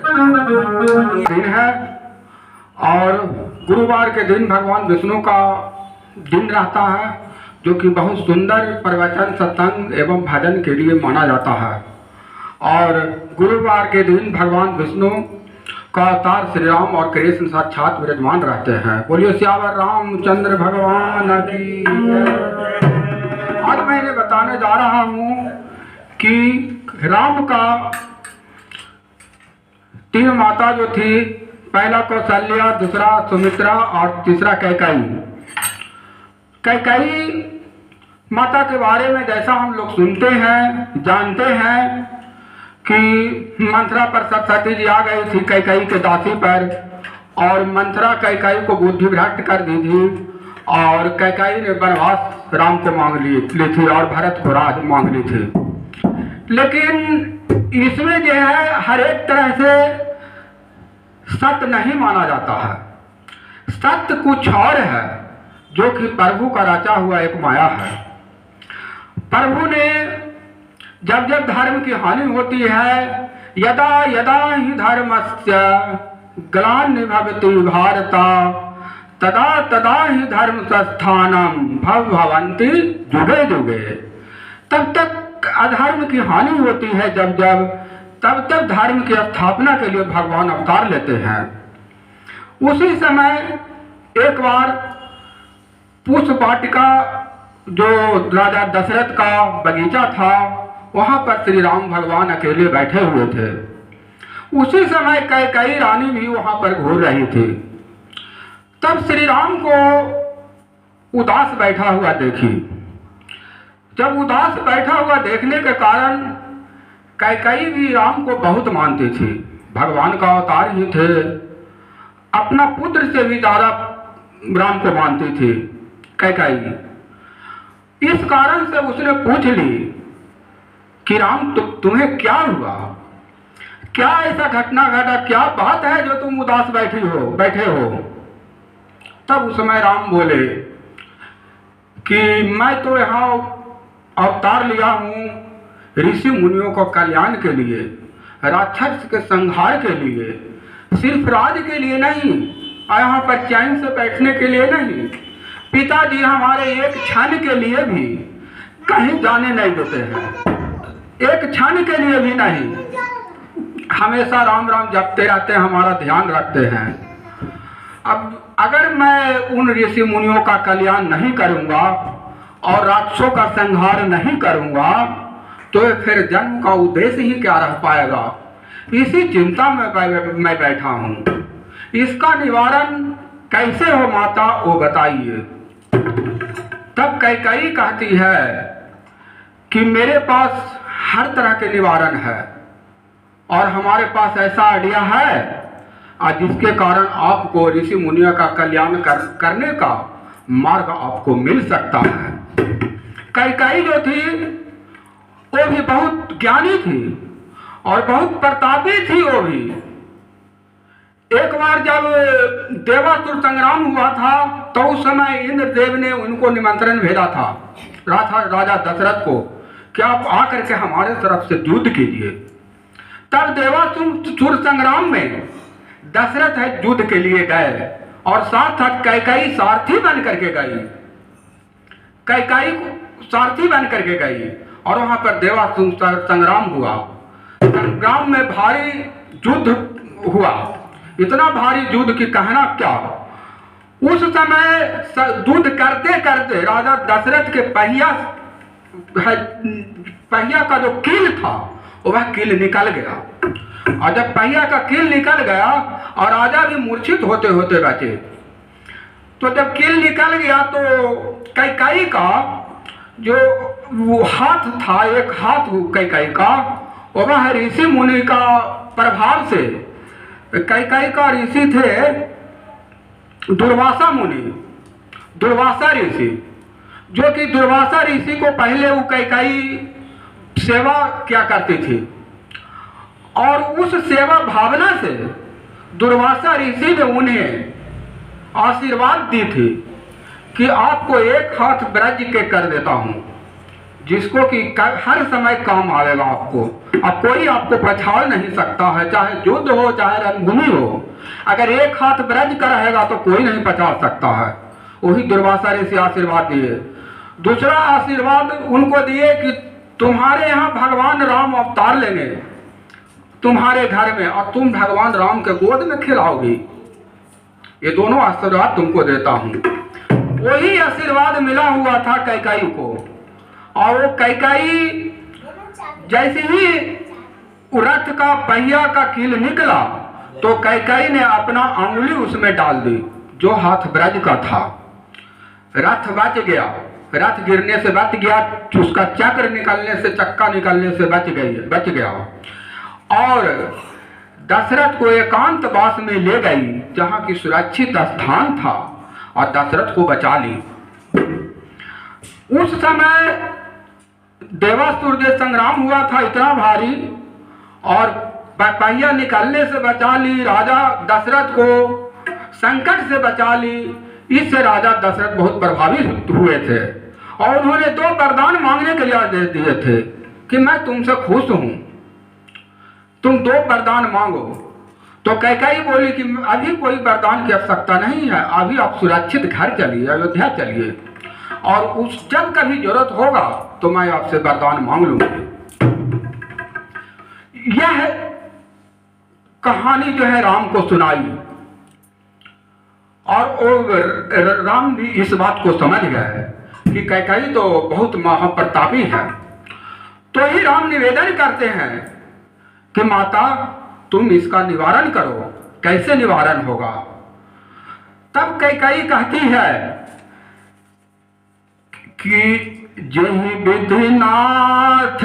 दिन है और गुरुवार के दिन भगवान विष्णु का दिन रहता है, जो कि बहुत सुंदर प्रवचन, सत्संग एवं भजन के लिए माना जाता है। और गुरुवार के दिन भगवान विष्णु का अवतार श्री राम और कृष्ण साक्षात विराजमान रहते हैं। बोलिए सियावर रामचंद्र भगवान की। आज मैंने बताने जा रहा हूँ कि राम का तीन माता जो थी, पहला कौशल्या, दूसरा सुमित्रा और तीसरा कैकेयी। कैकेयी माता के बारे में जैसा हम लोग सुनते हैं, जानते हैं कि मंथरा पर सरस्वती जी आ गई थी कैकेयी के दासी पर, और मंथरा कैकेयी को बुद्धि भ्रष्ट कर दी थी, और कैकेयी ने वनवास राम को मांग ली थी और भरत को राज मांग ली थी। लेकिन इसमें जो है हर एक तरह से सत्य नहीं माना जाता है। सत्य कुछ और है, जो कि प्रभु का रचा हुआ एक माया है। प्रभु ने जब जब धर्म की हानि होती है, यदा यदा ही धर्मस्य ग्लानिर्भवति भारत तदा तदा ही धर्म संस्थानम भवन्ति जुगे जुगे। तब तक अधर्म की हानि होती है जब जब, तब तब धर्म की स्थापना के लिए भगवान अवतार लेते हैं। उसी समय एक बार पुष्प वाटिका जो राजा दशरथ का बगीचा था, वहां पर श्री राम भगवान अकेले बैठे हुए थे। उसी समय कैकेयी रानी भी वहां पर घूर रही थी। तब श्री राम को उदास बैठा हुआ देखी। जब उदास बैठा हुआ देखने के कारण कैकेयी भी राम को बहुत मानती थी, भगवान का अवतार ही थे, अपना पुत्र से भी ज्यादा राम को मानती थी कैकेयी। इस कारण से उसने पूछ ली कि राम तुम्हें क्या हुआ, क्या ऐसा घटना घटा, क्या बात है जो तुम उदास बैठे हो। तब उस समय राम बोले कि मैं तो यहाँ अवतार लिया हूँ ऋषि मुनियों को कल्याण के लिए, राक्षस के संहार के लिए, सिर्फ राज के लिए नहीं, और यहाँ पर चैन से बैठने के लिए नहीं। पिताजी हमारे एक क्षण के लिए भी कहीं जाने नहीं देते हैं, एक क्षण के लिए भी नहीं, हमेशा राम राम जपते रहते हैं, हमारा ध्यान रखते हैं। अब अगर मैं उन ऋषि मुनियों का कल्याण नहीं करूँगा और राक्षसों का संहार नहीं करूँगा, तो फिर जन्म का उद्देश्य ही क्या रह पाएगा। इसी चिंता में मैं बैठा हूँ। इसका निवारण कैसे हो माता, वो बताइए। तब कैकेयी कहती है कि मेरे पास हर तरह के निवारण है, और हमारे पास ऐसा आइडिया है जिसके कारण आपको ऋषि मुनियों का कल्याण करने का मार्ग आपको मिल सकता है। कैकेयी जो थी वो भी बहुत ज्ञानी थी और बहुत प्रतापी थी। वो भी एक बार जब देवासुर संग्राम हुआ था, तो उस समय इंद्रदेव ने उनको निमंत्रण भेजा था राजा दशरथ को कि आप आकर के हमारे तरफ से युद्ध कीजिए। तब देवासुर संग्राम में दशरथ है युद्ध के लिए गए, और साथ साथ कैकेयी सारथी बन करके गई। कैकेयी सारथी बन करके गई, और वहां पर देवासुर संग्राम हुआ। संग्राम में भारी युद्ध हुआ, इतना भारी युद्ध कि कहना क्या। उस समय युद्ध करते करते राजा दशरथ के पहिया का जो कील था, वह कील निकल गया। और जब पहिया का कील निकल गया और राजा भी मूर्छित होते होते बचे, तो जब कील निकल गया तो कैकेयी का जो वो हाथ था, एक हाथ कैकेयी का, वह ऋषि मुनि का प्रभाव से, कैकेयी का ऋषि थे दुर्वासा मुनि, दुर्वासा ऋषि, जो कि दुर्वासा ऋषि को पहले वो कैकेयी सेवा क्या करती थी, और उस सेवा भावना से दुर्वासा ऋषि ने उन्हें आशीर्वाद दी थी कि आपको एक हाथ ब्रज के कर देता हूँ, जिसको कि हर समय काम आएगा आपको। अब कोई आपको पछाड़ नहीं सकता है, चाहे युद्ध हो चाहे रणभूमि हो। अगर एक हाथ ब्रज का रहेगा तो कोई नहीं पछाड़ सकता है। वही दुर्वासा ऋषि आशीर्वाद दिए। दूसरा आशीर्वाद उनको दिए कि तुम्हारे यहाँ भगवान राम अवतार लेंगे तुम्हारे घर में, और तुम भगवान राम के गोद में खिलाओगी। ये दोनों आशीर्वाद तुमको देता हूँ। वही आशीर्वाद मिला हुआ था कैकेयी को, और वो कैकेयी जैसे ही रथ का पहिया का कील निकला तो कैकेयी ने अपना अंगुली उसमें डाल दी, जो हाथ ब्रज का था। रथ बच गया, रथ गिरने से बच गया, उसका चक्र निकलने से, चक्का निकलने से बच गया। और दशरथ को एकांत वास में ले गई, जहां की सुरक्षित स्थान था, और दशरथ को बचा ली। उस समय देवासुर से संग्राम हुआ था इतना भारी, और पहिया निकलने से बचा ली, राजा दशरथ को संकट से बचा ली। इससे राजा दशरथ बहुत प्रभावित हुए थे, और उन्होंने 2 वरदान मांगने के लिए आदेश दिए थे कि मैं तुमसे खुश हूं, तुम 2 वरदान मांगो। तो कैकेयी बोली कि अभी कोई वरदान की आवश्यकता नहीं है, अभी आप सुरक्षित घर चलिए, अयोध्या चलिए, और उस जब कभी जरूरत होगा तो मैं आपसे वरदान मांग लूंगी। यह कहानी जो है राम को सुनाई, और राम भी इस बात को समझ गए कि कैकेयी तो बहुत महाप्रतापी है। तो ही राम निवेदन करते हैं कि माता तुम इसका निवारण करो। कैसे निवारण होगा? तब कैकेयी कहती है कि जहि विधिनाथ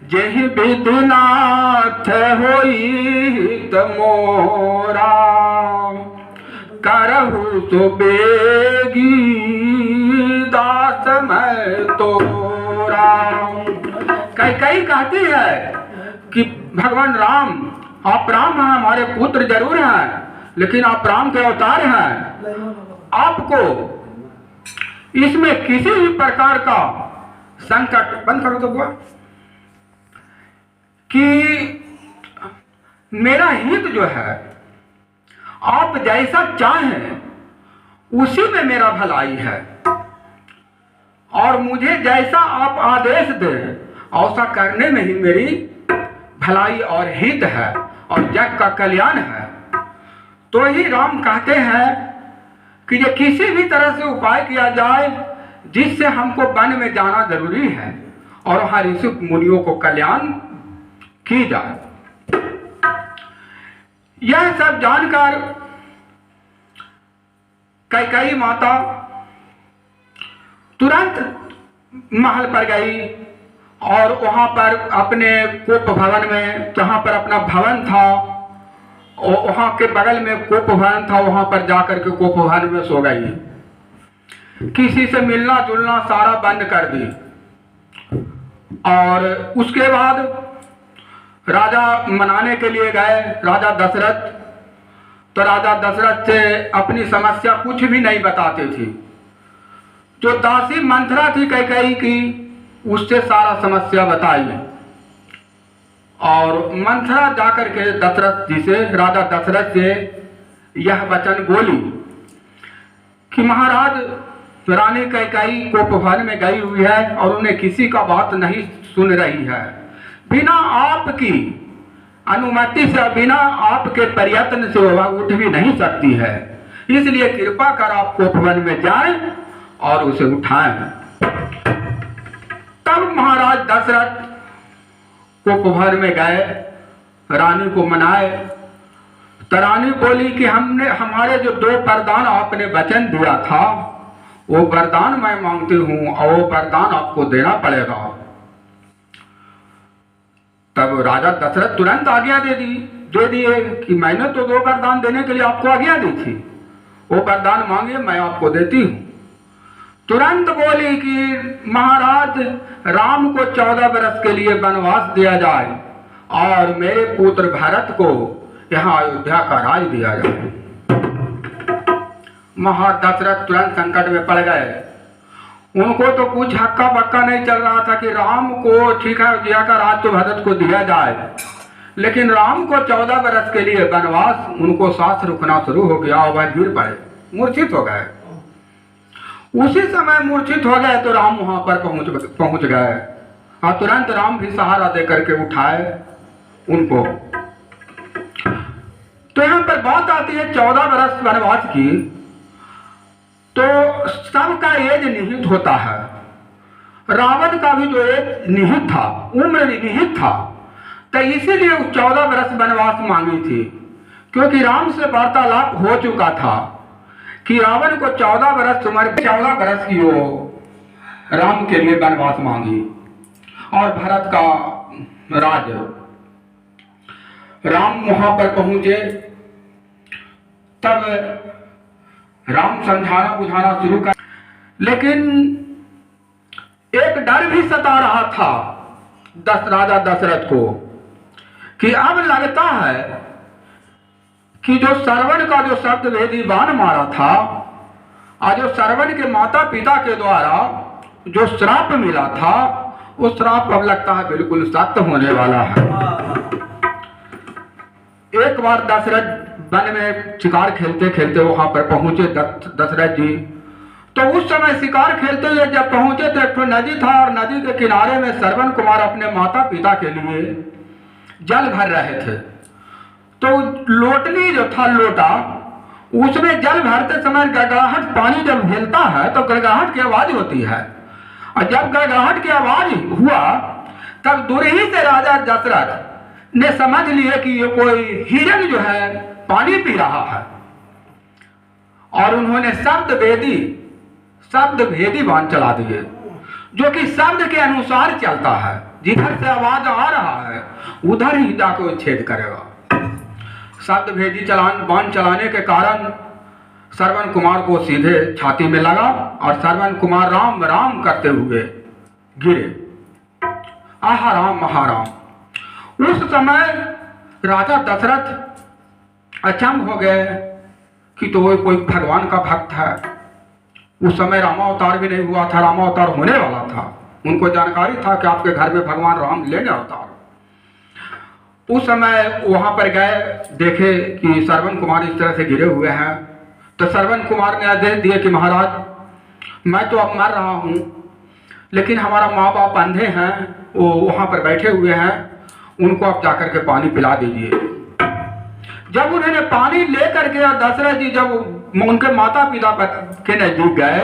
जहि विधिनाथ होई मोरा, करहु तो बेगी दास मैं तोरा। कैकेयी कहती है कि भगवान राम, आप राम हैं, हमारे पुत्र जरूर हैं, लेकिन आप राम के अवतार हैं। आपको इसमें किसी भी प्रकार का संकट, बंद करो तो हुआ, कि मेरा हित जो है आप जैसा चाहें उसी में मेरा भलाई है, और मुझे जैसा आप आदेश दें ऐसा करने में ही मेरी भलाई और हित है, और जग का कल्याण है। तो ही राम कहते हैं कि ये किसी भी तरह से उपाय किया जाए जिससे हमको वन में जाना जरूरी है, और वहां ऋषि मुनियों को कल्याण की जाए। यह सब जानकर कैकेयी माता तुरंत महल पर गई, और वहां पर अपने कोप भवन में, जहां पर अपना भवन था, वहां के बगल में कोप भवन था, वहां पर जाकर के कोप भवन में सो गई। किसी से मिलना जुलना सारा बंद कर दी। और उसके बाद राजा मनाने के लिए गए, राजा दशरथ। तो राजा दशरथ से अपनी समस्या कुछ भी नहीं बताते थे। जो दासी मंथरा थी कैकेयी की, उससे सारा समस्या बताई, और मंथरा जाकर के दशरथ जी से, राजा दशरथ से यह वचन बोली कि महाराज, रानी कैकेयी कोप भवन में गई हुई है और उन्हें किसी का बात नहीं सुन रही है। बिना आपकी अनुमति से, बिना आपके प्रयत्न से वह उठ भी नहीं सकती है। इसलिए कृपा कर आप कोप भवन में जाएं और उसे उठाएं। तब महाराज दशरथ कोप भवन में गए, रानी को मनाए। तो रानी बोली कि हमारे जो 2 वरदान आपने वचन दिया था, वो वरदान मैं मांगती हूं, और वो वरदान आपको देना पड़ेगा। तब राजा दशरथ तुरंत आज्ञा दे दिए कि मैंने तो 2 वरदान देने के लिए आपको आज्ञा दी थी, वो वरदान मांगे, मैं आपको देती हूं। तुरंत बोली कि महाराज, राम को 14 वर्ष के लिए वनवास दिया जाए, और मेरे पुत्र भरत को यहाँ अयोध्या का राज दिया जाए। महादशरथ तुरंत संकट में पड़ गए। उनको तो कुछ हक्का बक्का नहीं चल रहा था कि राम को ठीक है जिया का राज तो भरत को दिया जाए, लेकिन राम को 14 बरस के लिए वनवास, उनको सांस रुकना शुरू हो गया और वह गिर पड़े, मूर्छित हो गए। उसी समय मूर्छित हो गए तो राम वहां पर पहुंच गए और तुरंत राम भी सहारा दे करके उठाए उनको। तो यहाँ पर बात आती है 14 बरस वनवास की, तो सबका एज निहित होता है। रावण का भी जो एज निहित था, उम्र निहित था, तो इसीलिए 14 बरस वनवास मांगी थी, क्योंकि राम से वार्तालाप हो चुका था कि रावण को 14 बरस उम्र, 14 बरस की वो राम के लिए वनवास मांगी और भरत का राज। राम वहां पर पहुंचे, तब राम समझाना बुझाना शुरू कर, लेकिन एक डर भी सता रहा था राजा दशरथ को कि अब लगता है कि जो श्रवण का जो शब्द भेदी बाण मारा था और जो श्रवण के माता पिता के द्वारा जो श्राप मिला था, वो श्राप अब लगता है बिल्कुल सत्य होने वाला है। एक बार दशरथ वन में शिकार खेलते खेलते वहां पर पहुंचे दशरथ जी, तो उस समय शिकार खेलते हुए जब पहुंचे तो एक नदी था और नदी के किनारे में श्रवण कुमार अपने माता पिता के लिए जल भर रहे थे। तो लोटनी जो था लोटा, उसमें जल भरते समय गड़गड़ाहट, पानी जब हिलता है तो गड़गड़ाहट की आवाज होती है, और जब गड़गड़ाहट की आवाज हुआ तब दूर ही से राजा दशरथ ने समझ लिया कि ये कोई हिरण जो है पानी पी रहा है, और उन्होंने शब्द भेदी बाण चला दिए, जो कि शब्द के अनुसार चलता है। जिधर से आवाज आ रहा है उधर ही जाकर छेद करेगा। शब्द भेदी बाण चलाने के कारण श्रवण कुमार को सीधे छाती में लगा और श्रवण कुमार राम राम करते हुए गिरे। आहा राम महाराम। उस समय राजा दशरथ अचंभ हो गए कि तो वो कोई भगवान का भक्त है। उस समय रामावतार भी नहीं हुआ था, रामावतार होने वाला था। उनको जानकारी था कि आपके घर में भगवान राम लेने अवतार। उस समय वहां पर गए, देखे कि श्रवण कुमार इस तरह से गिरे हुए हैं, तो श्रवण कुमार ने आदेश दिए कि महाराज मैं तो अब मर रहा हूं, लेकिन हमारा माँ बाप अंधे हैं, वो वहां पर बैठे हुए हैं, उनको आप जाकर के पानी पिला दीजिए। जब उन्होंने पानी लेकर के और दशरथ जी जब उनके माता पिता के नजदीक गए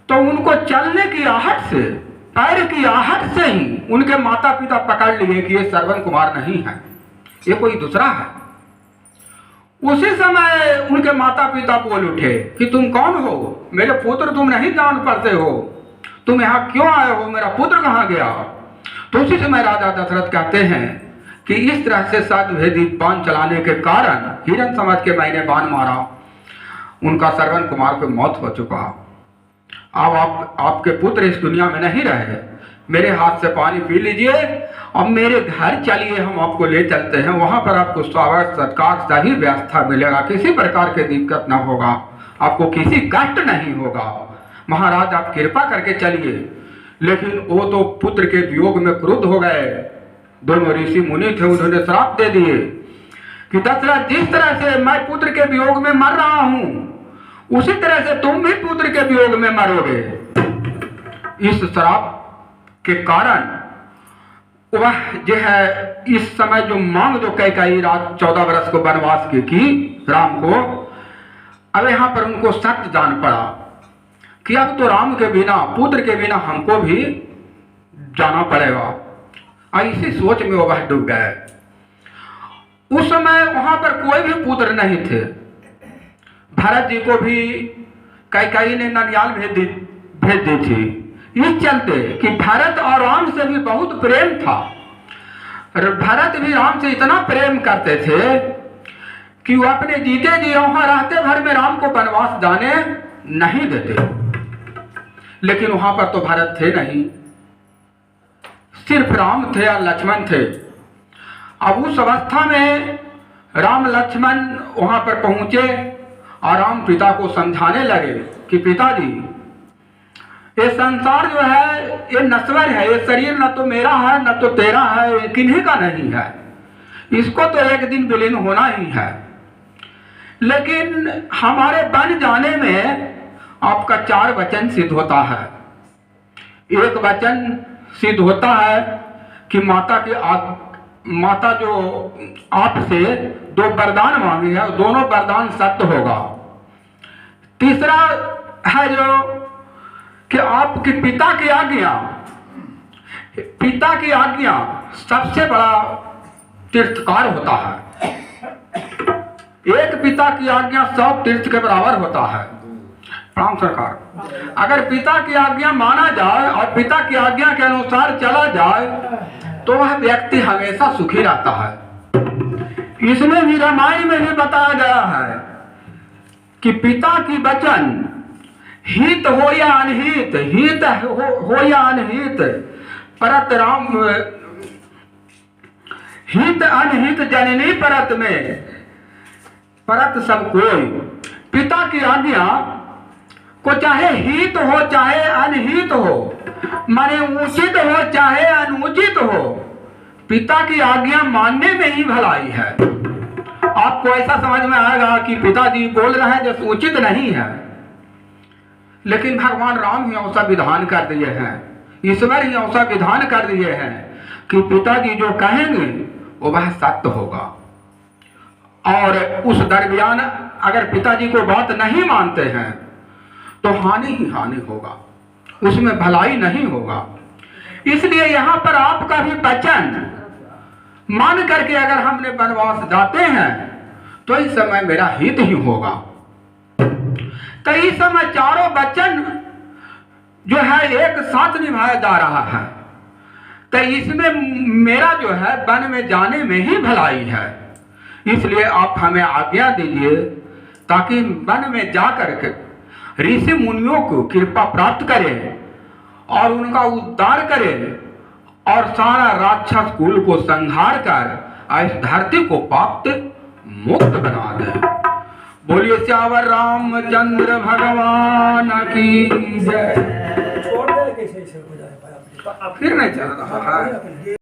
तो उनको चलने की आहट से, पैर की आहट से ही उनके माता पिता पकड़ लिए कि ये श्रवण कुमार नहीं है, ये कोई दूसरा है। उसी समय उनके माता पिता बोल उठे कि तुम कौन हो, मेरे पुत्र तुम नहीं जान पड़ते हो, तुम यहाँ क्यों आए हो, मेरा पुत्र कहाँ गया। तो उसी समय राजा दशरथ कहते हैं कि इस तरह से शब्द भेदी बाण चलाने के कारण हिरण समझ के मैंने बाण मारा, उनका श्रवण कुमार को मौत हो चुका। अब आपके पुत्र इस दुनिया में नहीं रहे, मेरे हाथ से पानी पी लीजिए और मेरे घर चलिए, हम आपको ले चलते हैं, वहां पर आपको स्वागत सत्कार सही व्यवस्था मिलेगा, किसी प्रकार की दिक्कत ना होगा, आपको किसी कष्ट नहीं होगा, महाराज आप कृपा करके चलिए। लेकिन वो तो पुत्र के वियोग में क्रुद्ध हो गए। दोनों ऋषि मुनि थे, उन्होंने श्राप दे दिए कि दशरथ जिस तरह से मैं पुत्र के वियोग में मर रहा हूं, उसी तरह से तुम भी पुत्र के वियोग में मरोगे। इस श्राप के कारण वह जो है इस समय जो मांग जो कैकेयी रात 14 वर्ष को वनवास की राम को, अब यहाँ पर उनको सत्य जान पड़ा कि अब तो राम के बिना, पुत्र के बिना हमको भी जाना पड़ेगा। और इसी सोच में वह डूब गए। उस समय वहां पर कोई भी पुत्र नहीं थे। भरत जी को भी कैकेयी ने ननियाल भेज दी थी, इस चलते कि भरत और राम से भी बहुत प्रेम था। भरत भी राम से इतना प्रेम करते थे कि वो अपने जीते जी वहां रहते भर में राम को वनवास जाने नहीं देते। लेकिन वहां पर तो भरत थे नहीं, सिर्फ राम थे और लक्ष्मण थे। अब उस अवस्था में राम लक्ष्मण वहां पर पहुंचे और राम पिता को समझाने लगे कि पिताजी ये संसार जो है ये नश्वर है, ये शरीर न तो मेरा है न तो तेरा है, ये किन्हीं का नहीं है। इसको तो एक दिन विलीन होना ही है। लेकिन हमारे बन जाने में आपका 4 वचन सिद्ध होता है। एक वचन सिद्ध होता है कि माता जो आपसे 2 वरदान मांगी है, दोनों वरदान सत्य होगा। तीसरा है जो कि आपके पिता की आज्ञा सबसे बड़ा तीर्थकार होता है। एक पिता की आज्ञा 100 तीर्थ के बराबर होता है। प्रणाम सरकार। अगर पिता की आज्ञा माना जाए और पिता की आज्ञा के अनुसार चला जाए तो वह व्यक्ति हमेशा सुखी रहता है। इसमें भी रामायण में भी बताया गया है कि पिता की वचन हित हो या अनहित, हित हो या अनहित, परत राम हित अनहित जननी परत में परत सब कोई। पिता की आज्ञा को चाहे हित हो चाहे अनहित हो, माने उचित हो चाहे अनुचित हो, पिता की आज्ञा मानने में ही भलाई है। आपको ऐसा समझ में आएगा कि पिताजी बोल रहे हैं जो उचित नहीं है, लेकिन भगवान राम ही ऐसा विधान कर दिए हैं, ईश्वर ही ऐसा विधान कर दिए हैं कि पिताजी जो कहेंगे वो वह सत्य होगा। और उस दरमियान अगर पिताजी को बात नहीं मानते हैं तो हानि ही हानि होगा, उसमें भलाई नहीं होगा। इसलिए यहाँ पर आपका भी वचन मान करके अगर हमने वनवास जाते हैं तो इस समय मेरा हित ही होगा। तो इस समय चारों वचन जो है एक साथ निभाया जा रहा है। तो इसमें मेरा जो है वन में जाने में ही भलाई है। इसलिए आप हमें आज्ञा दीजिए ताकि वन में जाकर के ऋषि मुनियों को कृपा प्राप्त करें और उनका उद्धार करें और सारा राक्षस कुल को संहार कर इस धरती को पाप मुक्त बना दें। बोलिए श्यावर रामचंद्र भगवान की जय। फिर नहीं चल रहा है।